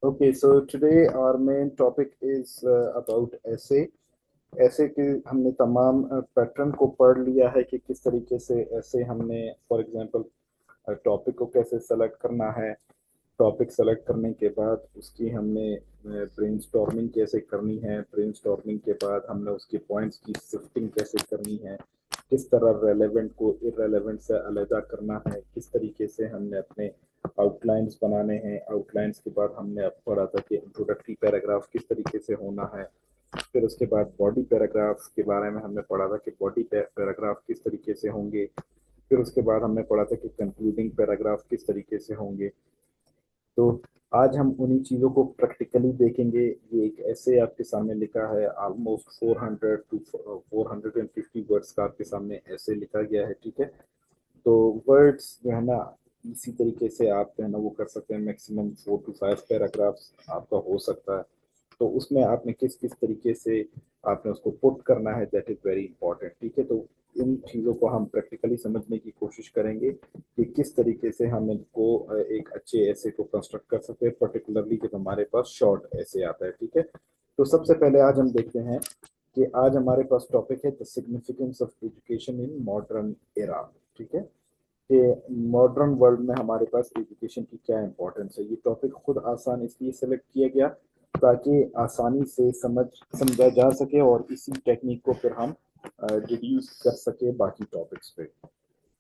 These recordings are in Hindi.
Okay, so today our main topic is about essay. ऐसे कि हमने तमाम पैटर्न को पढ़ लिया है कि किस तरीके से ऐसे हमने फॉर एग्जांपल टॉपिक को कैसे सेलेक्ट करना है। टॉपिक सेलेक्ट करने के बाद उसकी हमने ब्रेनस्टॉर्मिंग कैसे करनी है। ब्रेनस्टॉर्मिंग के बाद हमने उसके पॉइंट्स की सिफ्टिंग कैसे करनी है। किस तरह रेलेवेंट को इररेलेवेंट से अलहदा करना है। किस तरीके से हमने अपने आउटलाइंस बनाने हैं। आउटलाइंस के बाद हमने अब पढ़ा था कि इंट्रोडक्टरी पैराग्राफ किस तरीके से होना है। फिर उसके बाद बॉडी पैराग्राफ के बारे में हमने पढ़ा था कि बॉडी पैराग्राफ किस तरीके से होंगे। फिर उसके बाद हमने पढ़ा था कि कंक्लूडिंग पैराग्राफ किस तरीके से होंगे। तो आज हम उन्हीं चीज़ों को प्रैक्टिकली देखेंगे। ये एक ऐसे आपके सामने लिखा है, ऑलमोस्ट 400 टू 450 वर्ड्स का आपके सामने ऐसे लिखा गया है, ठीक है। तो वर्ड्स जो है ना, इसी तरीके से आप जो है ना वो कर सकते हैं। मैक्सिमम 4 to 5 पैराग्राफ्स आपका हो सकता है। तो उसमें आपने किस किस तरीके से आपने उसको पुट करना है, दैट इज वेरी इंपॉर्टेंट, ठीक है। तो इन चीज़ों को हम प्रैक्टिकली समझने की कोशिश करेंगे कि किस तरीके से हम इनको एक अच्छे ऐसे को कंस्ट्रक्ट कर सकते हैं, पर्टिकुलरली जब हमारे पास शॉर्ट ऐसे आता है, ठीक है। तो सबसे पहले आज हम देखते हैं कि आज हमारे पास टॉपिक है the significance of education in modern era, ठीक है। कि मॉडर्न वर्ल्ड में हमारे पास एजुकेशन की क्या इंपॉर्टेंस है। ये टॉपिक खुद आसान इसलिए सेलेक्ट किया गया ताकि आसानी से समझा जा सके और इसी टेक्निक को फिर हम डिड्यूस कर सके बाकी टॉपिक्स पे।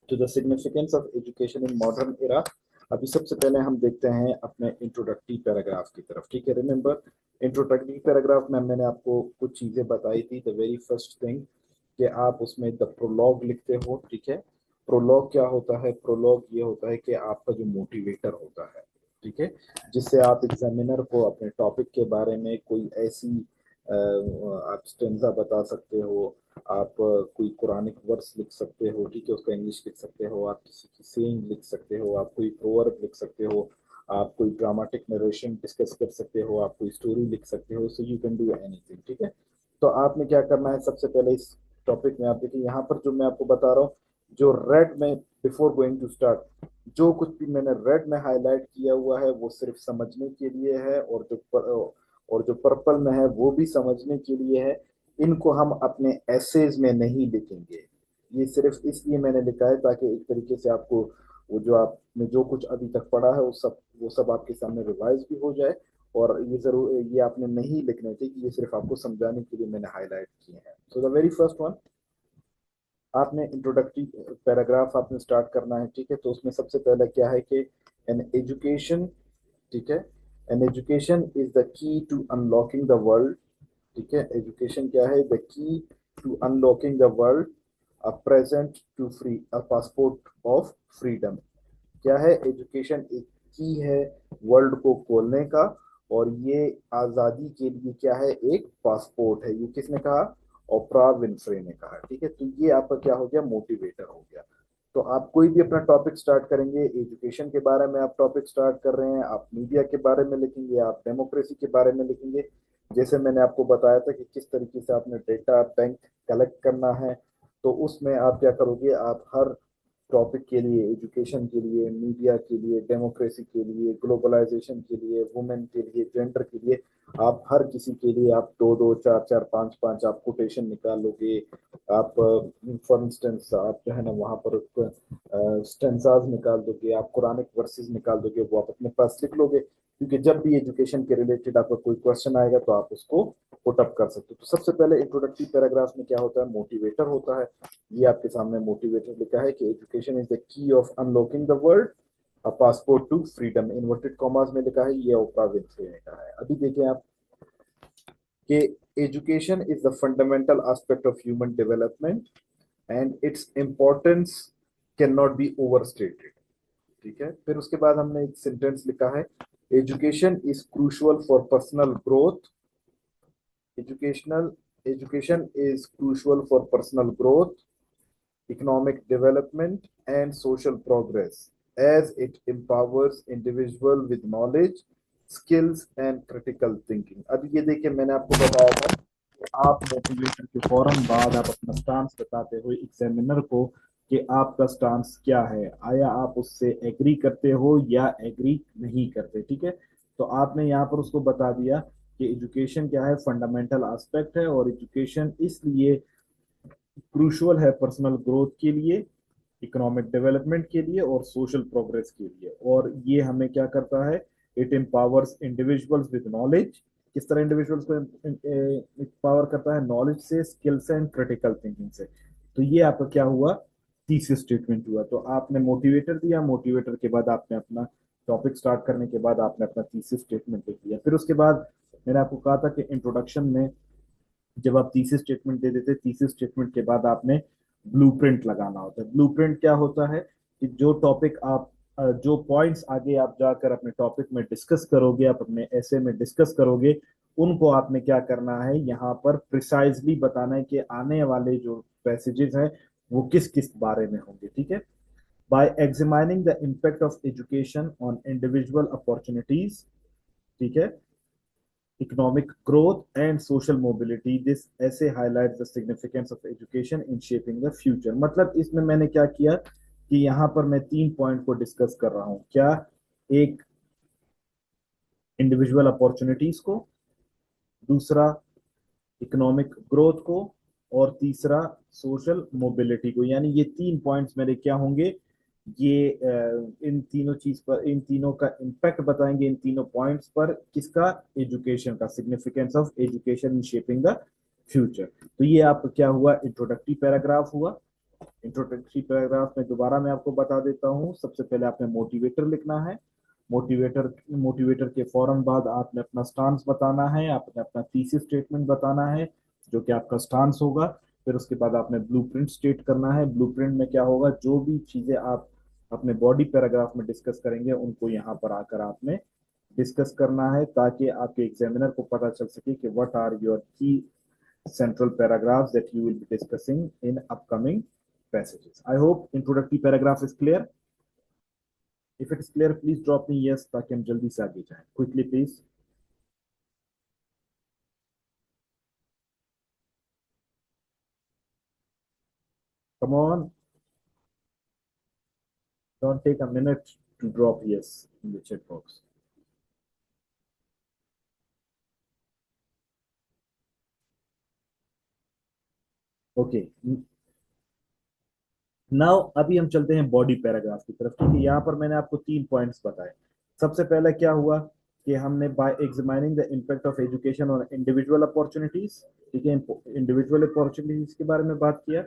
तो the significance of education in modern era, अभी सबसे पहले हम देखते हैं अपने इंट्रोडक्टरी पैराग्राफ की तरफ, ठीक है। रिमेंबर, इंट्रोडक्टरी पैराग्राफ में मैंने आपको कुछ चीजें बताई थी। द वेरी फर्स्ट थिंग कि आप उसमें द प्रोलॉग लिखते हो, ठीक है। प्रोलॉग क्या होता है? प्रोलॉग ये होता है कि आपका जो मोटिवेटर होता है, ठीक है, जिससे आप एग्जामिनर को अपने टॉपिक के बारे में कोई ऐसी आप स्टेंजा बता सकते हो। आप कोई कुरानिक वर्स लिख सकते हो, ठीक है, उसका इंग्लिश लिख सकते हो। आप किसी की सेइंग लिख सकते हो। आप कोई प्रोवर्ब लिख सकते हो। आप कोई ड्रामेटिक नरेशन डिस्कस कर सकते हो। आप कोई स्टोरी लिख सकते हो। So you can do anything, ठीक है। तो आपने क्या करना है, सबसे पहले इस टॉपिक में आप देखिए यहाँ पर जो मैं आपको बता रहा हूँ, जो रेड में बिफोर गोइंग टू स्टार्ट जो कुछ भी मैंने रेड में हाईलाइट किया हुआ है वो सिर्फ समझने के लिए है, और जो पर्पल में है वो भी समझने के लिए है। इनको हम अपने एसेज में नहीं लिखेंगे। ये सिर्फ इसलिए मैंने लिखा है ताकि एक तरीके से आपको वो जो आपने जो कुछ अभी तक पढ़ा है वो सब आपके सामने रिवाइज भी हो जाए। और ये आपने नहीं लिखने थे कि ये सिर्फ आपको समझाने के लिए मैंने हाईलाइट किए हैं। So the very first one, आपने इंट्रोडक्टरी पैराग्राफ आपने स्टार्ट करना है, ठीक है। तो उसमें सबसे पहले क्या है कि एन एजुकेशन, ठीक है, an education is the key to unlocking the world, ठीक है। एजुकेशन क्या है? The key to unlocking the world, a present to free, a passport of freedom. क्या है? एजुकेशन एक की है वर्ल्ड को खोलने का, और ये आजादी के लिए क्या है? एक पासपोर्ट है। ये किसने कहा? ओपरा विनफ्रे ने कहा, ठीक है। तो ये आपका क्या हो गया? मोटिवेटर हो गया। तो आप कोई भी अपना टॉपिक स्टार्ट करेंगे, एजुकेशन के बारे में आप टॉपिक स्टार्ट कर रहे हैं, आप मीडिया के बारे में लिखेंगे, आप डेमोक्रेसी के बारे में लिखेंगे। जैसे मैंने आपको बताया था कि किस तरीके से आपने डेटा बैंक कलेक्ट करना है, तो उसमें आप क्या करोगे? आप हर टॉपिक के लिए, एजुकेशन के लिए, मीडिया के लिए, डेमोक्रेसी के लिए, ग्लोबलाइजेशन के लिए, वुमेन के लिए, जेंडर के लिए, आप हर किसी के लिए आप दो दो चार चार पांच पांच आप कोटेशन निकालोगे। आप फॉर इंस्टेंस आप जो है ना वहां पर स्टेंसाज निकाल दोगे, आप कुरानिक वर्सेस निकाल दोगे, वो आप अपने पास लिख लोगे। क्योंकि जब भी एजुकेशन के रिलेटेड आपका कोई क्वेश्चन आएगा तो आप उसको पुट अप कर सकते हो। तो सबसे पहले इंट्रोडक्टरी पैराग्राफ में क्या होता है? मोटिवेटर होता है। ये आपके सामने मोटिवेटर लिखा है कि education is the key of unlocking the world, a passport to freedom, inverted commas में लिखा है। ये ओपरा विनफ्रे ने कहा है। अभी देखिए आप कि education is the fundamental aspect of human development and its importance can not be overstated, ठीक है। फिर उसके बाद हमने एक सेंटेंस लिखा है, education is crucial for personal growth, educational education is crucial for personal growth, economic development and social progress as it empowers individual with knowledge, skills and critical thinking। अब ये देखिए मैंने आपको बताया था कि आप मोटिवेशन के फौरन बाद आप अपना स्टांस बताते हो एग्जामिनर को कि आपका स्टांस क्या है, आया आप उससे एग्री करते हो या एग्री नहीं करते, ठीक है। तो आपने यहाँ पर उसको बता दिया कि एजुकेशन क्या है, फंडामेंटल एस्पेक्ट है, और एजुकेशन इसलिए क्रूशल है पर्सनल ग्रोथ के लिए, इकोनॉमिक डेवलपमेंट के लिए और सोशल प्रोग्रेस के लिए। और ये हमें क्या करता है, it empowers individuals with knowledge. किस तरह इंडिविजुअल्स को एम्पावर करता है, नॉलेज से, स्किल्स एंड क्रिटिकल थिंकिंग से। तो ये आपका क्या हुआ, थीसिस स्टेटमेंट हुआ। तो आपने मोटिवेटर दिया, मोटिवेटर के बाद आपने अपना टॉपिक स्टार्ट करने के बाद आपने अपना थीसिस स्टेटमेंट लिख दिया। फिर उसके बाद मैंने आपको कहा था कि इंट्रोडक्शन में जब आप थीसिस स्टेटमेंट दे देते, थीसिस स्टेटमेंट के बाद आपने ब्लूप्रिंट लगाना होता है। ब्लूप्रिंट क्या होता है कि जो टॉपिक आप जो पॉइंट्स आगे आप जाकर अपने टॉपिक में डिस्कस करोगे, आप अपने ऐसे में डिस्कस करोगे, उनको आपने क्या करना है, यहाँ पर प्रिसाइजली बताना है कि आने वाले जो पैसेजेस हैं वो किस किस बारे में होंगे। ठीक है, bye examining the impact of education on individual opportunities, ठीक है, economic growth and social mobility, this essay highlights the significance of education in shaping the future। मतलब इसमें मैंने क्या किया कि यहाँ पर मैं 3 पॉइंट को डिस्कस कर रहा हूँ। क्या, एक इंडिविजुअल अपॉर्चुनिटीज को, दूसरा इकोनॉमिक ग्रोथ को, और तीसरा सोशल मोबिलिटी को। यानी ये 3 पॉइंट्स मेरे क्या होंगे, ये इन तीनों चीज पर, इन तीनों का इम्पैक्ट बताएंगे, इन तीनों पॉइंट्स पर किसका, एजुकेशन का, significance of education in shaping the future. तो ये आपका क्या हुआ, इंट्रोडक्टरी पैराग्राफ हुआ। इंट्रोडक्टरी पैराग्राफ में दोबारा मैं आपको बता देता हूँ, सबसे पहले आपने मोटिवेटर लिखना है। मोटिवेटर मोटिवेटर के फौरन बाद आपने अपना स्टांस बताना है, आपने अपना थीसिस स्टेटमेंट बताना है जो कि आपका स्टांस होगा। फिर उसके बाद आपने ब्लूप्रिंट स्टेट करना है। ब्लूप्रिंट में क्या होगा, जो भी चीजें आप अपने बॉडी पैराग्राफ में डिस्कस करेंगे उनको यहाँ पर आकर आपने डिस्कस करना है, ताकि आपके एग्जामिनर को पता चल सके कि व्हाट आर योर की central paragraphs that you will be discussing in upcoming passages. I hope introductory paragraph is clear. If it is clear, please drop me yes ताकि हम जल्दी से आगे जाएं. Quickly, please. Come on. Don't take a minute to drop yes in the chat box. Okay. Now अभी हम चलते हैं बॉडी पैराग्राफ की तरफ। ठीक है, यहाँ पर मैंने आपको 3 पॉइंट्स बताए। सबसे पहले क्या हुआ कि हमने bye examining the impact of education on individual opportunities, ठीक है, इंडिविजुअल अपॉर्चुनिटीज के बारे में बात किया,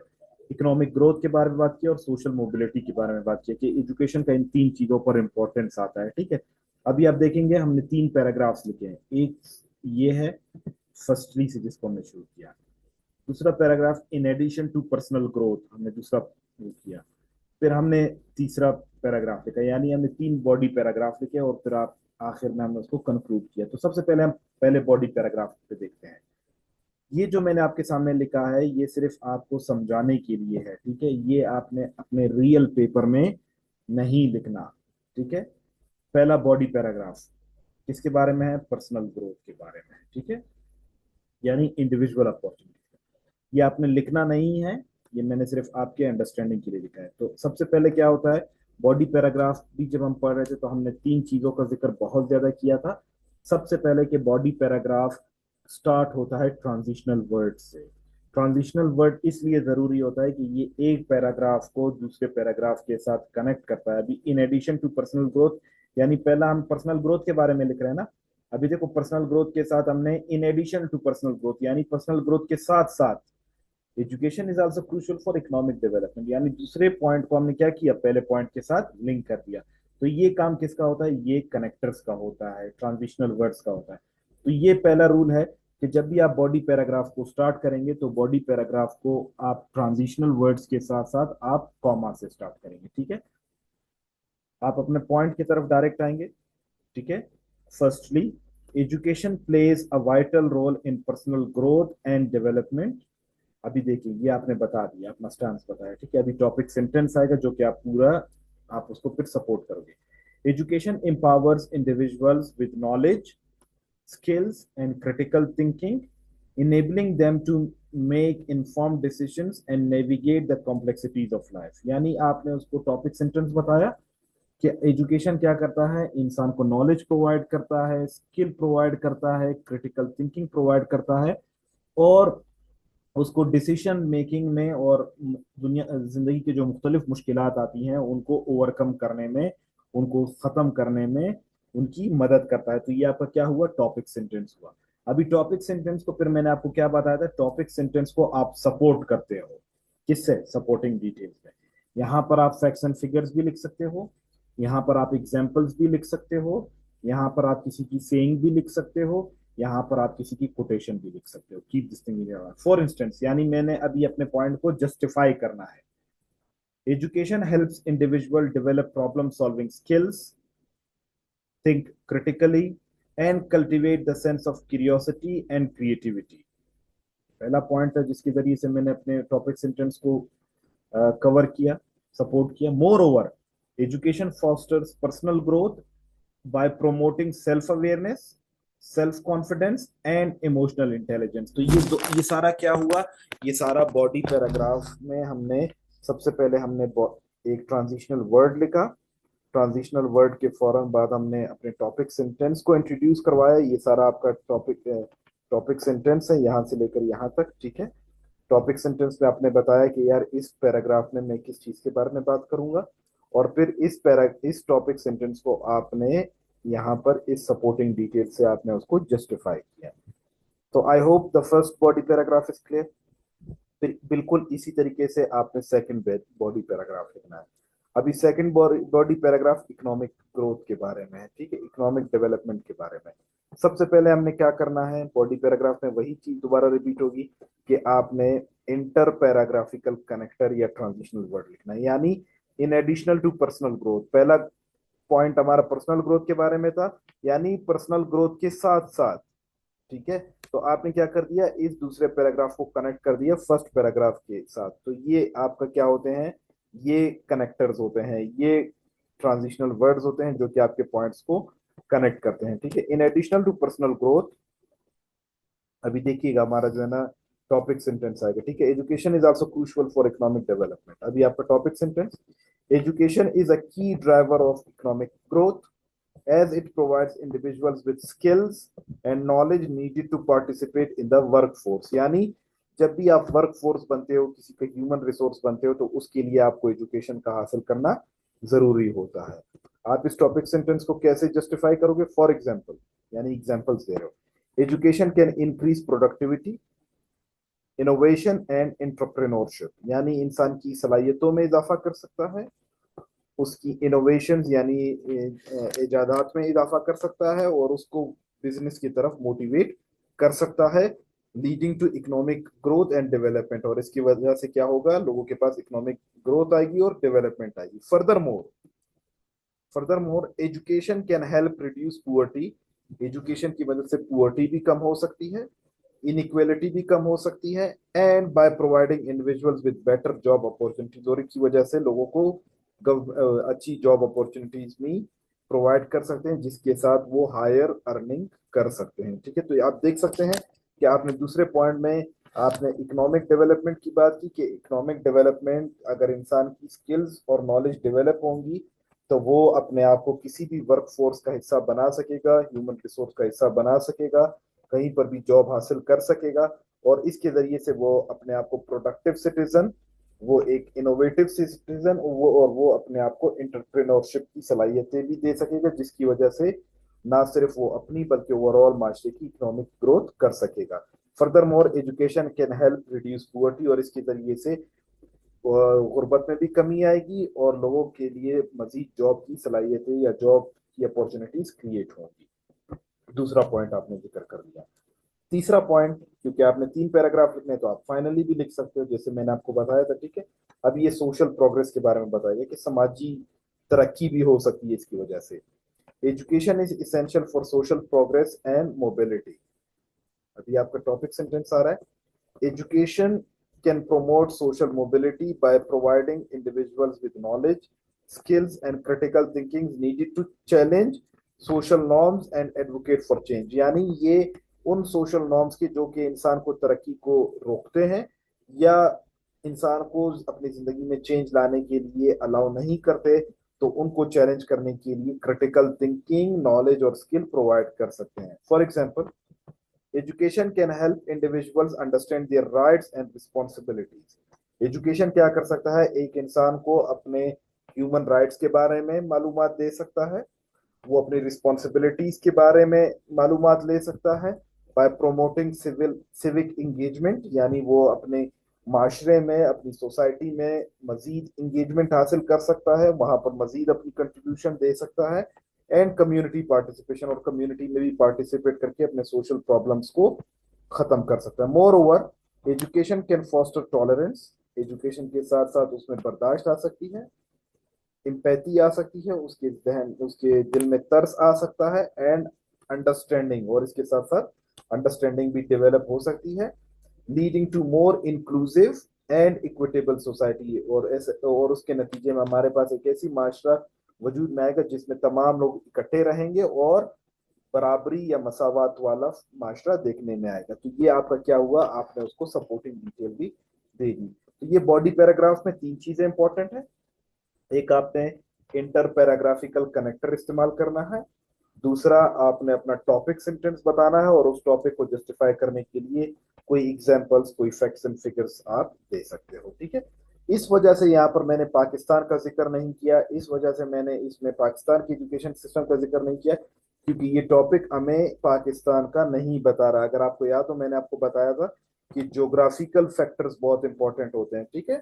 इकोनॉमिक ग्रोथ के बारे में बात किया, और सोशल मोबिलिटी के बारे में बात किया कि एजुकेशन का इन 3 चीजों पर इंपॉर्टेंस आता है। ठीक है, अभी आप देखेंगे हमने 3 पैराग्राफ्स लिखे हैं। एक ये है फर्स्टली से जिसको हमने शुरू किया, दूसरा paragraph in addition to personal growth हमने दूसरा किया, फिर हमने तीसरा पैराग्राफ लिखा। यानी हमने 3 बॉडी पैराग्राफ लिखे और फिर आप आखिर में हमने उसको कंक्लूड किया। तो सबसे पहले हम पहले बॉडी पैराग्राफ पे देखते हैं। ये जो मैंने आपके सामने लिखा है ये सिर्फ आपको समझाने के लिए है। ठीक है, ये आपने अपने रियल पेपर में नहीं लिखना। ठीक है, पहला बॉडी पैराग्राफ किसके बारे में है, पर्सनल ग्रोथ के बारे में है। ठीक है, यानी इंडिविजुअल अपॉर्चुनिटी। ये आपने लिखना नहीं है, ये मैंने सिर्फ आपके अंडरस्टैंडिंग के लिए लिखा है। तो सबसे पहले क्या होता है, बॉडी पैराग्राफ भी जब हम पढ़ रहे थे तो हमने 3 चीजों का जिक्र बहुत ज्यादा किया था। सबसे पहले कि बॉडी पैराग्राफ स्टार्ट होता है ट्रांजिशनल वर्ड से। ट्रांजिशनल वर्ड इसलिए जरूरी होता है कि ये एक पैराग्राफ को दूसरे पैराग्राफ के साथ कनेक्ट करता है। अभी in addition to personal growth, यानी पहला हम पर्सनल ग्रोथ के बारे में लिख रहे हैं ना। अभी देखो पर्सनल ग्रोथ के साथ हमने in addition to personal growth, यानी पर्सनल ग्रोथ के साथ साथ education is also crucial for economic development, यानी दूसरे पॉइंट को हमने क्या किया, पहले पॉइंट के साथ लिंक कर दिया। तो ये काम किसका होता है, ये कनेक्टर्स का होता है, ट्रांजिशनल वर्ड्स का होता है। तो ये पहला रूल है कि जब भी आप बॉडी पैराग्राफ को स्टार्ट करेंगे तो बॉडी पैराग्राफ को आप ट्रांजिशनल वर्ड्स के साथ साथ आप कॉमा से स्टार्ट करेंगे। ठीक है, आप अपने पॉइंट की तरफ डायरेक्ट आएंगे। ठीक है, firstly education plays a vital role in personal growth and development. अभी देखिए ये आपने बता दिया, अपना स्टांस बताया। ठीक है, अभी टॉपिक सेंटेंस आएगा जो कि आप पूरा आप उसको फिर सपोर्ट करोगे। Education empowers individuals with knowledge, skills and critical thinking, enabling them to make informed decisions and navigate the complexities of life। यानी आपने उसको टॉपिक सेंटेंस बताया, कि एजुकेशन क्या करता है, इंसान को नॉलेज प्रोवाइड करता है, स्किल प्रोवाइड करता है, क्रिटिकल थिंकिंग प्रोवाइड करता है, और उसको डिसीजन मेकिंग में और दुनिया जिंदगी की जो मुख्तलिफ मुश्किलात आती हैं उनको ओवरकम करने में, उनको खत्म करने में उनकी मदद करता है। तो ये आपका क्या हुआ, टॉपिक सेंटेंस हुआ। अभी टॉपिक सेंटेंस को फिर मैंने आपको क्या बताया था, टॉपिक सेंटेंस को आप सपोर्ट करते हो किससे, सपोर्टिंग डिटेल्स में। यहाँ पर आप फैक्ट्स एंड फिगर्स भी लिख सकते हो, यहाँ पर आप एग्जाम्पल्स भी लिख सकते हो, यहाँ पर आप किसी की सेइंग भी लिख सकते हो, यहाँ पर आप किसी की कोटेशन भी लिख सकते हो। Keep this thing in your for instance, यानी मैंने अभी अपने पॉइंट को जस्टिफाई करना है। Education helps individual develop problem solving skills, think critically and cultivate the sense of curiosity and creativity. पहला पॉइंट है जिसके जरिए से मैंने अपने टॉपिक सेंटेंस को कवर किया, सपोर्ट किया। More over, education fosters personal growth by promoting self awareness, self confidence and emotional intelligence। तो ये सारा क्या हुआ, ये सारा बॉडी पैराग्राफ में हमने सबसे पहले हमने एक ट्रांजिशनल वर्ड लिखा, ट्रांजिशनल वर्ड के फौरन बाद हमने अपने टॉपिक सेंटेंस को इंट्रोड्यूस करवाया। ये सारा आपका टॉपिक सेंटेंस है यहाँ से लेकर यहाँ तक, ठीक है। टॉपिक सेंटेंस में आपने बताया कि यार इस पैराग्राफ में मैं किस चीज के बारे में बात करूंगा, और फिर इस टॉपिक सेंटेंस को आपने यहाँ पर इस सपोर्टिंग डिटेल से आपने उसको जस्टिफाई किया। तो I hope the first body paragraph is clear. फिर बिल्कुल इसी तरीके से आपने सेकंड बॉडी पैराग्राफ लिखना है। अभी second body paragraph economic growth के बारे में है, ठीक है, इकोनॉमिक डेवलपमेंट के बारे में। सबसे पहले हमने क्या करना है, बॉडी पैराग्राफ में वही चीज दोबारा रिपीट होगी कि आपने इंटर पैराग्राफिकल कनेक्टर या ट्रांजिशनल वर्ड लिखना है, यानी in additional to personal growth. पहला पॉइंट हमारा पर्सनल ग्रोथ के बारे में था, यानी पर्सनल ग्रोथ के साथ साथ, ठीक है, तो आपने क्या कर दिया, इस दूसरे पैराग्राफ को कनेक्ट कर दिया फर्स्ट पैराग्राफ के साथ। तो ये आपका क्या होते हैं, ये कनेक्टर्स होते हैं, ये ट्रांजिशनल वर्ड्स होते हैं जो कि आपके पॉइंट्स को कनेक्ट करते हैं, ठीक है। In additional to personal growth, अभी देखिएगा हमारा जो है ना टॉपिक सेंटेंस आएगा, ठीक है। Education is also crucial for economic development. अभी आपका topic sentence, education is a key driver of economic growth as it provides individuals with skills and knowledge needed to participate in the workforce। यानी जब भी आप वर्कफोर्स बनते हो, किसी का ह्यूमन रिसोर्स बनते हो, तो उसके लिए आपको एजुकेशन का हासिल करना जरूरी होता है। आप इस टॉपिक सेंटेंस को कैसे जस्टिफाई करोगे, फॉर एग्जाम्पल, यानी एग्जाम्पल्स दे रहे हो। Education can increase productivity, innovation and entrepreneurship, यानी इंसान की सलाहियतों में इजाफा कर सकता है, उसकी इनोवेशंस यानी इजादात में इजाफा कर सकता है, और उसको बिजनेस की तरफ मोटिवेट कर सकता है, leading to economic growth and development. और इसकी वजह से क्या होगा, लोगों के पास इकोनॉमिक ग्रोथ आएगी और डेवलपमेंट आएगी। Further more education can help reduce poverty, education की मदद से पुअर्टी भी कम हो सकती है, इनइक्वेलिटी भी कम हो सकती है, and bye providing individuals with better job opportunities, और इसकी वजह से लोगों को अच्छी जॉब अपॉर्चुनिटीज भी प्रोवाइड कर सकते हैं, जिसके साथ वो हायर अर्निंग कर सकते हैं, ठीक है। तो आप देख सकते हैं कि आपने दूसरे पॉइंट में आपने इकोनॉमिक डेवलपमेंट की बात की कि इकोनॉमिक डेवलपमेंट, अगर इंसान की स्किल्स और नॉलेज डेवलप होंगी तो वो अपने आप को किसी भी वर्क फोर्स का हिस्सा बना सकेगा, ह्यूमन रिसोर्स का हिस्सा बना सकेगा, कहीं पर भी जॉब हासिल कर सकेगा, और इसके जरिए से वो अपने आप को प्रोडक्टिव सिटीजन, वो एक इनोवेटिव सिटीजन, वो अपने आप को एंटरप्रेन्योरशिप की सलाहियतें भी दे सकेगा, जिसकी वजह से ना सिर्फ वो अपनी बल्कि ओवरऑल माशरे की इकोनॉमिक ग्रोथ कर सकेगा। Further more education can help reduce poverty, और इसके जरिए से गुर्बत में भी कमी आएगी और लोगों के लिए मजीद जॉब की सलाहियतें या जॉब की अपॉर्चुनिटीज क्रिएट होंगी। दूसरा पॉइंट आपने जिक्र कर दिया। तीसरा पॉइंट, क्योंकि आपने 3 पैराग्राफ लिखने तो आप फाइनली भी लिख सकते हो, जैसे मैंने आपको बताया था, ठीक है। अब ये सोशल प्रोग्रेस के बारे में बताइए कि समाजी तरक्की भी हो सकती है इसकी वजह से। Education is essential for social progress and mobility. अभी आपका टॉपिक सेंटेंस आ रहा है, education can promote social mobility by providing individuals with knowledge, skills and critical thinking needed to challenge social norms and advocate for change. यानी ये उन सोशल नॉर्म्स के जो कि इंसान को तरक्की को रोकते हैं या इंसान को अपनी जिंदगी में चेंज लाने के लिए अलाउ नहीं करते, तो उनको चैलेंज करने के लिए क्रिटिकल थिंकिंग, नॉलेज और स्किल प्रोवाइड कर सकते हैं। For example, education can help individuals understand their rights and responsibilities. Education क्या कर सकता है, एक इंसान को अपने ह्यूमन राइट्स के बारे में मालूमात दे सकता है, वो अपनी रिस्पॉन्सिबिलिटीज के बारे में मालूमात ले सकता है। बाय प्रोमोटिंग सिविक इंगेजमेंट, यानी वो अपने माशरे में, अपनी सोसाइटी में मजीद इंगेजमेंट हासिल कर सकता है, वहां पर मजीद अपनी कंट्रीब्यूशन दे सकता है। एंड कम्युनिटी पार्टिसिपेशन, और कम्युनिटी में भी पार्टिसिपेट करके अपने सोशल प्रॉब्लम्स को खत्म कर सकता है। More over, education can foster tolerance. Education के साथ साथ उसमें बर्दाश्त आ सकती है, इम्पैथी आ सकती है, उसके जहन, उसके दिल में तरस आ सकता है, एंड अंडरस्टैंडिंग, और इसके साथ साथ अंडरस्टैंडिंग भी डेवलप हो सकती है, leading to more inclusive and equitable society. और ऐसे, और उसके नतीजे में हमारे पास एक ऐसी माशरा वजूद में आएगा जिसमें तमाम लोग इकट्ठे रहेंगे और बराबरी या मसावात वाला माशरा देखने में आएगा। तो ये आपका क्या हुआ, आपने उसको सपोर्टिंग डिटेल भी दे दी। तो ये बॉडी पैराग्राफ में तीन चीजें इंपॉर्टेंट है। एक, आपने इंटर पैराग्राफिकल कनेक्टर इस्तेमाल करना है। दूसरा, आपने अपना टॉपिक सेंटेंस बताना है, और उस टॉपिक को जस्टिफाई करने के लिए कोई एग्जांपल्स, कोई फैक्ट्स एंड फिगर्स आप दे सकते हो। ठीक है। इस वजह से यहाँ पर मैंने पाकिस्तान का जिक्र नहीं किया, इस वजह से मैंने इसमें पाकिस्तान की एजुकेशन सिस्टम का जिक्र नहीं किया, क्योंकि ये टॉपिक हमें पाकिस्तान का नहीं बता रहा। अगर आपको याद हो, मैंने आपको बताया था कि ज्योग्राफिकल फैक्टर्स बहुत इंपॉर्टेंट होते हैं। ठीक है।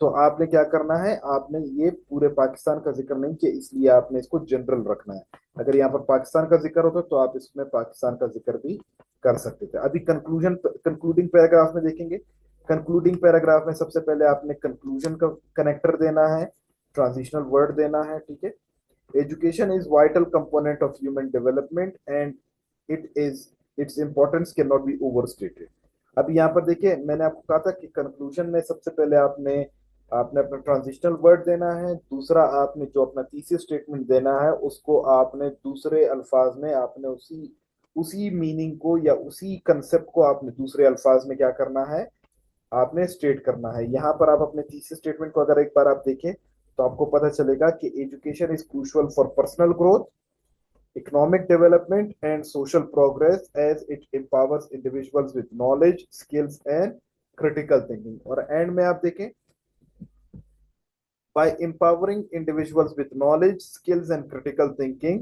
तो आपने क्या करना है, आपने ये पूरे पाकिस्तान का जिक्र नहीं किया, इसलिए आपने इसको जनरल रखना है। अगर यहाँ पर पाकिस्तान का जिक्र होता तो आप इसमें पाकिस्तान का जिक्र भी कर सकते थे। अभी कंक्लूडिंग पैराग्राफ में देखेंगे। कंक्लूडिंग पैराग्राफ में सबसे पहले आपने कंक्लूजन का कनेक्टर देना है, ट्रांजिशनल वर्ड देना है। ठीक है। Education is vital component of human development and it is its importance can not be overstated. अब यहाँ पर देखिए, मैंने आपको कहा था कि कंक्लूजन में सबसे पहले आपने आपने अपना ट्रांजिशनल वर्ड देना है। दूसरा, आपने जो अपना थीसिस स्टेटमेंट देना है उसको आपने दूसरे अल्फाज में, आपने उसी उसी मीनिंग को या उसी कंसेप्ट को आपने दूसरे अल्फाज में क्या करना है, आपने स्टेट करना है। यहाँ पर आप अपने थीसिस स्टेटमेंट को अगर एक बार आप देखें तो आपको पता चलेगा कि education is crucial for personal growth, economic development and social progress as it empowers individuals with knowledge, skills and critical thinking। और एंड में आप देखें, by empowering individuals with knowledge, skills and critical thinking,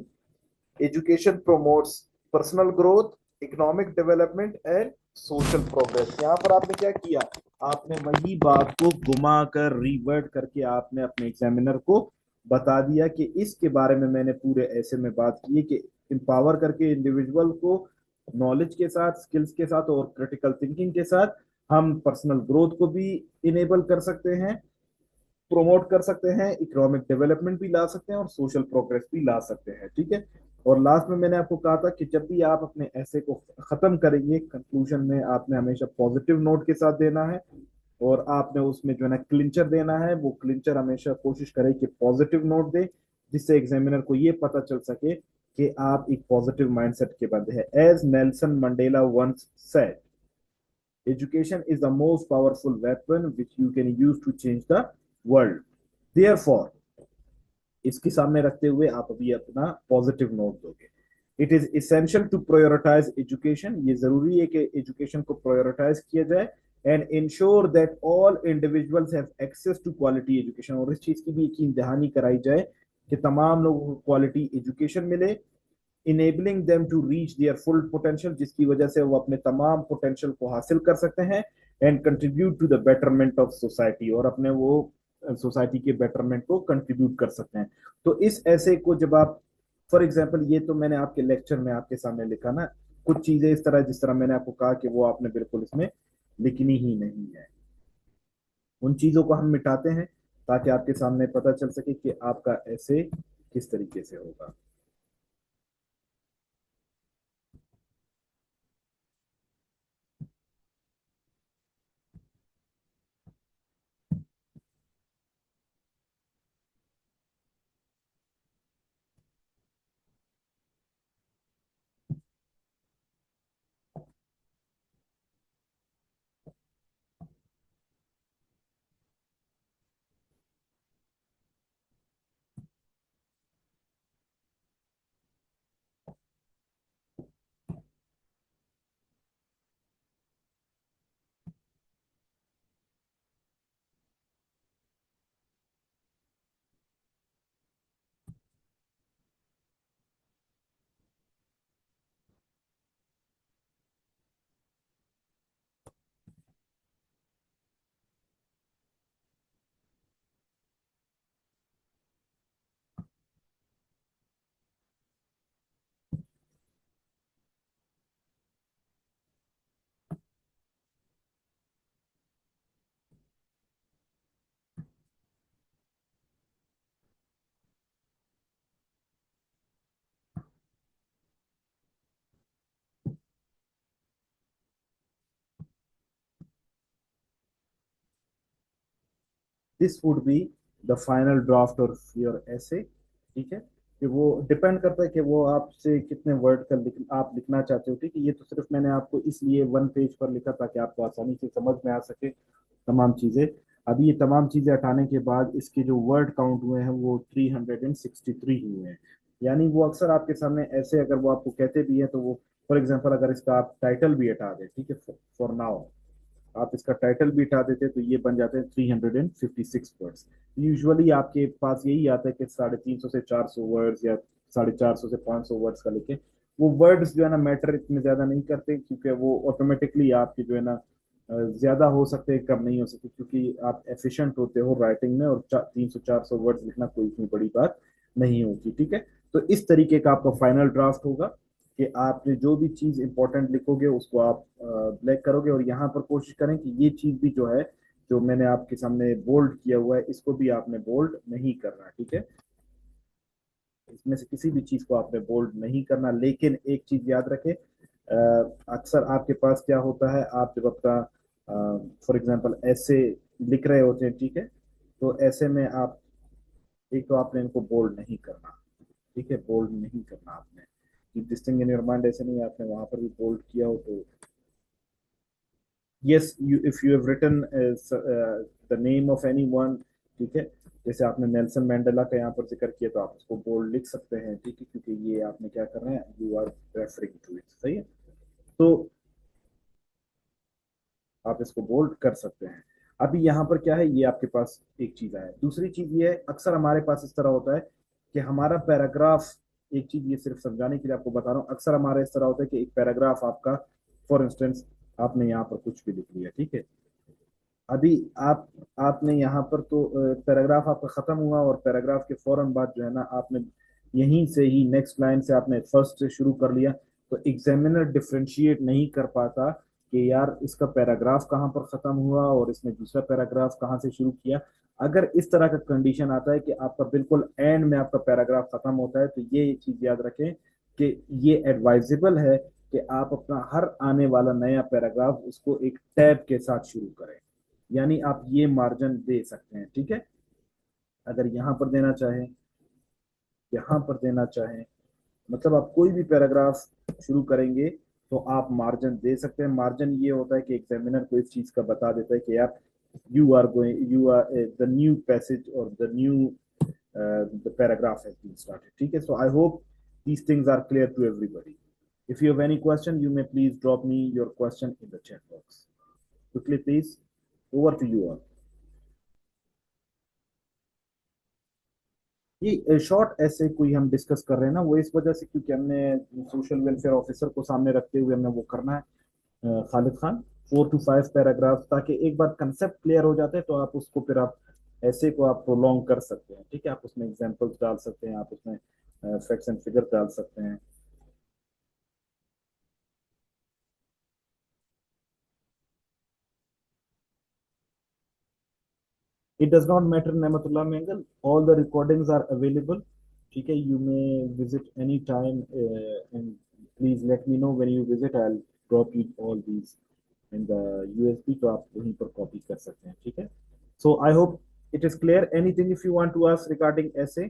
education promotes personal growth, economic development and social progress। यहाँ पर आपने क्या किया, आपने वही बात को घुमा कर रिवर्ट करके आपने अपने एग्जामिनर को बता दिया कि इसके बारे में मैंने पूरे ऐसे में बात की है कि एम्पावर करके इंडिविजुअल को नॉलेज के साथ, स्किल्स के साथ और क्रिटिकल थिंकिंग के साथ हम पर्सनल ग्रोथ को भी इनेबल कर सकते हैं, प्रोमोट कर सकते हैं, इकोनॉमिक डेवलपमेंट भी ला सकते हैं और सोशल प्रोग्रेस भी ला सकते हैं। ठीक है। और लास्ट में मैंने आपको कहा था कि जब भी आप अपने ऐसे को खत्म करेंगे, कंक्लूजन में आपने हमेशा पॉजिटिव नोट के साथ देना है, और आपने उसमें जो है ना क्लिंचर देना है, वो क्लिंचर हमेशा कोशिश करें कि पॉजिटिव नोट दे, जिससे एग्जामिनर को ये पता चल सके कि आप एक पॉजिटिव माइंडसेट के बंदे हैं। As Nelson Mandela once said, education is the most powerful weapon which you can use to change the world। Therefore, इसके सामने रखते हुए आप अभी अपना पॉजिटिव नोट दोगे। It is essential to prioritise education, ये जरूरी है कि एजुकेशन को प्रायोरिटाइज किया जाए, and ensure that all individuals have access to quality education, और इस चीज की भी यकीन दहानी कराई जाए कि तमाम लोगों को क्वालिटी एजुकेशन मिले, enabling them to reach their full potential, जिसकी वजह से वो अपने तमाम पोटेंशियल को हासिल कर सकते हैं, and contribute to the betterment of society, और अपने वो सोसाइटी के बेटरमेंट को कंट्रीब्यूट कर सकते हैं। तो इस ऐसे को जब आप, फॉर एग्जाम्पल, ये तो मैंने आपके लेक्चर में आपके सामने लिखा ना, कुछ चीजें इस तरह जिस तरह मैंने आपको कहा कि वो आपने बिल्कुल इसमें लिखनी ही नहीं है, उन चीजों को हम मिटाते हैं ताकि आपके सामने पता चल सके कि आपका ऐसे किस तरीके से होगा। This would be the final draft of your ऐसे। ठीक है, कि वो डिपेंड करता है कि वो आपसे कितने वर्ड का आप लिखना चाहते हो। ठीक है, ये तो सिर्फ मैंने आपको इसलिए वन पेज पर लिखा ताकि आपको आसानी से समझ में आ सके तमाम चीजें। अभी ये तमाम चीजें हटाने के बाद इसके जो वर्ड काउंट हुए हैं वो 363 हुए हैं। यानी वो अक्सर आपके सामने ऐसे, अगर वो आपको कहते भी है तो वो, फॉर एग्जाम्पल अगर इसका आप टाइटल भी हटा दें, ठीक है, फॉर नाउ आप इसका टाइटल भी हटा देते तो ये बन जाते हैं 356 वर्ड्स। यूजुअली आपके पास यही आता है कि 350 से 400 वर्ड्स या 450 से 500 वर्ड्स का लिखे। वो वर्ड्स जो है ना मैटर इतने ज्यादा नहीं करते, क्योंकि वो ऑटोमेटिकली आपके जो है ना ज्यादा हो सकते हैं, कम नहीं हो सकते, क्योंकि आप एफिशिएंट होते हो राइटिंग में, और 300 400 वर्ड्स लिखना कोई इतनी बड़ी बात नहीं होती। ठीक है, तो इस तरीके का आपका फाइनल ड्राफ्ट होगा कि आपने जो भी चीज इंपॉर्टेंट लिखोगे उसको आप ब्लैक करोगे, और यहाँ पर कोशिश करें कि ये चीज भी जो है, जो मैंने आपके सामने बोल्ड किया हुआ है, इसको भी आपने बोल्ड नहीं करना। ठीक है, इसमें से किसी भी चीज को आपने बोल्ड नहीं करना। लेकिन एक चीज याद रखें, अक्सर आपके पास क्या होता है, आप जब अपना फॉर एग्जांपल ऐसे लिख रहे होते हैं, ठीक है, तो ऐसे में आप, एक तो आपने इनको बोल्ड नहीं करना। ठीक है, बोल्ड नहीं करना आपने, keep this thing in your mind. ऐसे नहीं आपने वहां पर भी बोल्ड किया हो तो, yes, you if you have written the name of anyone, ठीक है, जैसे आपने नेल्सन मंडेला का यहाँ पर जिक्र किया तो आप उसको बोल्ड लिख सकते हैं। ठीक है, क्योंकि ये आपने क्या कर रहे हैं, you are referring to it, सही है, तो आप इसको बोल्ड कर सकते हैं। अभी यहाँ पर क्या है, ये आपके पास एक चीज है। दूसरी चीज ये है, अक्सर हमारे पास इस तरह होता है कि हमारा पैराग्राफ, एक चीज ये सिर्फ समझाने के लिए आपको बता रहा हूँ, अक्सर हमारा इस तरह होता है कि एक पैराग्राफ आपका, फॉर इंस्टेंस आपने यहाँ पर कुछ भी लिख लिया, ठीक है, अभी आपने यहाँ पर तो पैराग्राफ आपका खत्म हुआ, और पैराग्राफ के फौरन बाद जो है ना आपने यहीं से ही नेक्स्ट लाइन से आपने फर्स्ट से शुरू कर लिया, तो एग्जामिनर डिफरेंशिएट नहीं कर पाता कि यार इसका पैराग्राफ कहाँ पर खत्म हुआ और इसने दूसरा पैराग्राफ कहाँ से शुरू किया। अगर इस तरह का कंडीशन आता है कि आपका बिल्कुल एंड में आपका पैराग्राफ खत्म होता है, तो ये चीज याद रखें कि ये एडवाइजेबल है कि आप अपना हर आने वाला नया पैराग्राफ उसको एक टैब के साथ शुरू करें। यानी आप ये मार्जिन दे सकते हैं। ठीक है, अगर यहां पर देना चाहें, यहां पर देना चाहें, मतलब आप कोई भी पैराग्राफ शुरू करेंगे तो आप मार्जिन दे सकते हैं। मार्जिन ये होता है कि एग्जामिनर को इस चीज का बता देता है कि आप, you are the new passage और the new the paragraph has been started. ठीक है, so I hope these things are clear to everybody. If you have any question, you may please drop me your question in the chat box. Quickly, please, over to you all. ये शॉर्ट ऐसे कोई हम डिस्कस कर रहे हैं ना, वो इस वजह से क्योंकि हमने सोशल वेलफेयर ऑफिसर को सामने रखते हुए हमने वो करना है, खालिद खान, 4 to 5 पैराग्राफ, ताकि एक बार कंसेप्ट क्लियर हो जाते हैं तो आप उसको फिर आप ऐसे को आप प्रोलॉन्ग कर सकते हैं। ठीक है, आप उसमें एग्जांपल्स डाल सकते हैं, आप उसमें फैक्ट्स एंड फिगर डाल सकते हैं। It does not matter, Namatullah Mengal. All the recordings are available. ठीक है, you may visit any time, and please let me know when you visit. I'll drop you all these in the USB, तो आप वहीं पर कॉपी कर सकते हैं। ठीक है, so I hope it is clear. Anything if you want to ask regarding essay,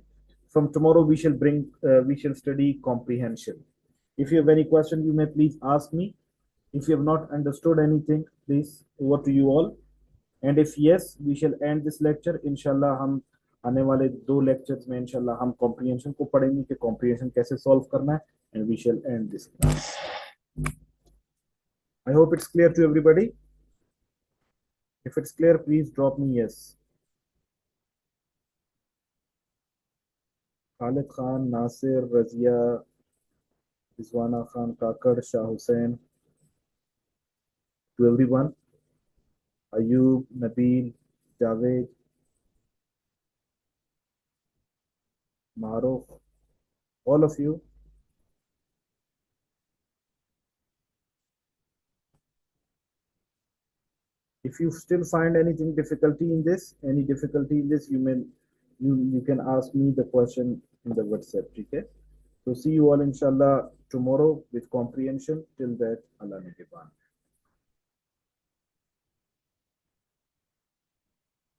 from tomorrow we shall study comprehension. If you have any question, you may please ask me. If you have not understood anything, please, over to you all. And if yes, we shall end this lecture. इंशाल्लाह हम आने वाले 2 लेक्चर्स में इंशाल्लाह हम कॉम्प्रिहेंशन को पढ़ेंगे कि कॉम्प्रिहेंशन कैसे सॉल्व करना है, and we shall end this class. I hope it's clear to everybody. If it's clear, please drop me yes. Khalid Khan, Nasir, Razia, Rizwana Khan Kakar, Shah Hussain, to everyone, Ayub, Nabeel, Javed, Maroof, all of you. If you still find anything difficulty in this, any difficulty in this, you can ask me the question in the WhatsApp. Okay, so see you all inshallah tomorrow with comprehension. Till that, Allah Nigeban.